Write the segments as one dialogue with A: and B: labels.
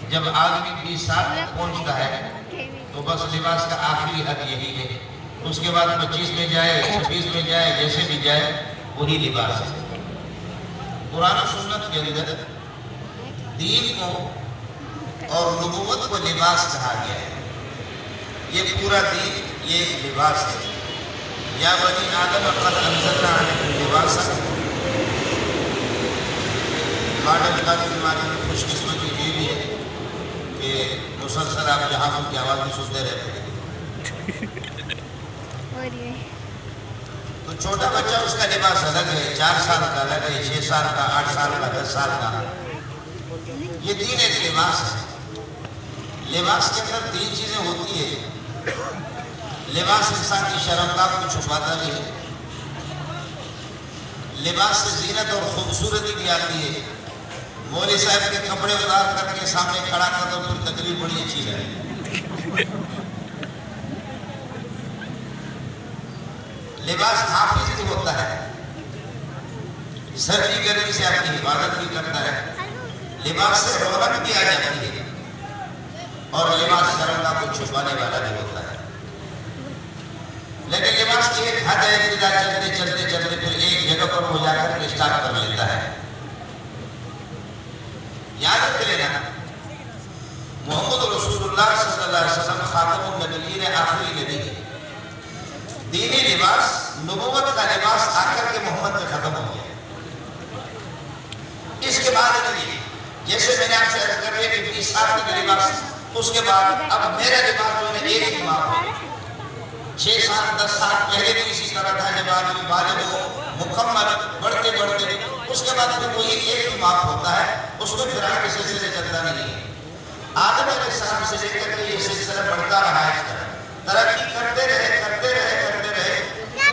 A: جب آدمی 20 سال تک پہنچتا ہے تو بس لباس کا آخری حد یہی ہے، اس کے بعد 25 میں جائے 26 میں جائے جیسے بھی جائے وہی لباس ہے۔ قرآن و سنت کے اندر دین کو اور نبوت کو لباس کہا گیا ہے۔ یہ پورا دین یہ ایک لباس ہے۔ یا بنی آدم قد انزلنا علیکم لباسا، ماڈل کا زمانے میں خوش قسمتی یہ بھی ہے کہ مسلسل آپ جہازوں کی آواز بھی سنتے رہتے ہیں۔ تو چھوٹا بچہ اس کا لباس الگ ہے، 4 سال کا الگ ہے، 6 سال کا، 8 سال کا، 10 سال کا۔ یہ دین ایک لباس ہے۔ لباس کے اندر 3 چیزیں ہوتی ہیں۔ لباس انسان کی شرمگاہ کو چھپاتا بھی ہے، لباس سے زینت اور خوبصورتی بھی آتی ہے۔ مولوی صاحب کے کپڑے اتار کر کے سامنے کھڑا کر دو پھر تقریر بڑی اچھی لگے۔ لباس حافظ بھی ہوتا ہے، سردی گرمی سے آپ کی حفاظت بھی کرتا ہے، لباس سے رونق بھی آ جاتی ہے، اور لباس شرمگاہ کو چھپانے والا بھی ہوتا ہے۔ لیکن لباس کی ایک حد ہے، ابتدا چلتے چلتے چلتے پھر ایک جگہ پر وہ جا کر اسٹاپ کر لیتا ہے۔ یاد رکھ لینا، محمد رسول اللہ صلی اللہ علیہ وسلم خاتم النبیین آخری نبی ہے۔ دینی لباس، نبوت کا لباس آ کر کے محمد میں ختم ہو گیا۔ اس کے بعد نہیں، جیسے میں نے آپ سے عرض کر لیا کہ 20 سال کا لباس، اس کے بعد اب میرا لباس جو ہے ایک امام ہے۔ 6 سال 10 سال پہلے بھی اسی طرح تھا، جب آدمی بالغ ہو مکمل بڑھتے بڑھتے اس کے بعد پھر وہی ایک امام ہوتا ہے، اس میں پھر آگے سلسلے چلتا نہیں ہے۔ آدم علیہ السلام سے لے کر کے یہ سلسلہ بڑھتا رہا ہے، ترقی کرتے رہے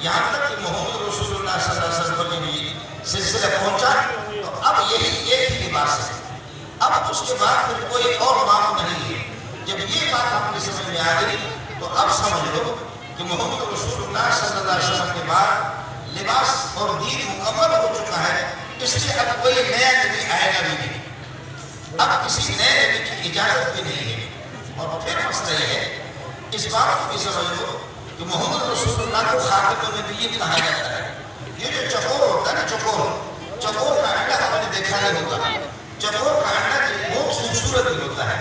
A: یہاں تک کہ محمد رسول اللہ صلی اللہ علیہ وسلم کے بھی سلسلہ پہنچا۔ تو اب یہی ایک ہی لباس ہے، اب اس کے بعد پھر کوئی اور مام نہیں ہے۔ جب یہ بات آپ کی سمجھ میں آ گئی تو اب سمجھ لو کہ محمد رسول اللہ صلی اللہ علیہ وسلم کے بعد لباس اور دین مکمل ہو چکا ہے، اس لیے اب کوئی نیا نبی آئے گا بھی نہیں، اب کسی نئے نبی کی اجازت بھی نہیں ہے۔ اور پھر مسئلہ یہ ہے، اس بات کو بھی سمجھ لو کہ محمد رسول اللہ کو خاتم النبیین کہا جاتا ہے۔ یہ جو چکور ہوتا ہے نا، چکور کا انڈا آپ نے دیکھا نہیں ہوتا، چکور کا انڈا بہت خوبصورت بھی ہوتا ہے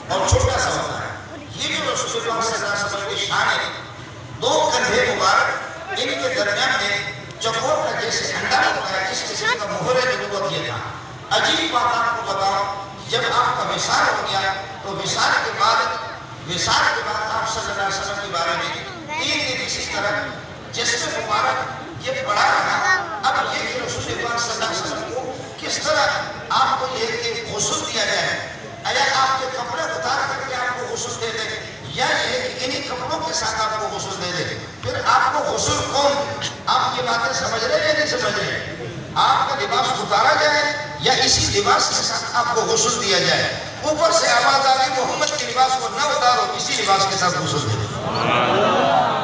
A: اور چھوٹا سا ہوتا ہے۔ یہ جو رسول اللہ صلی اللہ علیہ وسلم کی شان ہے، 2 کندھے مبارک، ان کے درمیان میں چکور کا جیسے انڈا ہوتا ہے، جس قسم کا مہر نبوت یہ تھا۔ عجیب بات آپ کو بتاؤں، جب آپ کا وصال ہو گیا تو وصال کے بعد آپ صلی اللہ علیہ وسلم کے بارے میں 3 دن اسی طرح جسم مبارک یہ پڑا رہا۔ اب یہ کہ رسول اللہ صلی اللہ علیہ وسلم کو کس طرح آپ کو یہ کہ غسل دیا جائے، یا آپ کے کپڑے اتار کر کے آپ کو غسل دے دیں، یا یہ کہ انہی کپڑوں کے ساتھ آپ کو غسل دے دیں، پھر آپ کو غسل کون دے؟ آپ یہ باتیں سمجھ رہے ہیں یا نہیں سمجھ رہے؟ آپ کا لباس اتارا جائے یا اسی لباس کے ساتھ آپ کو غسل دیا جائے؟ اوپر سے آواز آ گئی محمد کے لباس کو نہ اتارو، اسی لباس کے ساتھ غسل دے دو۔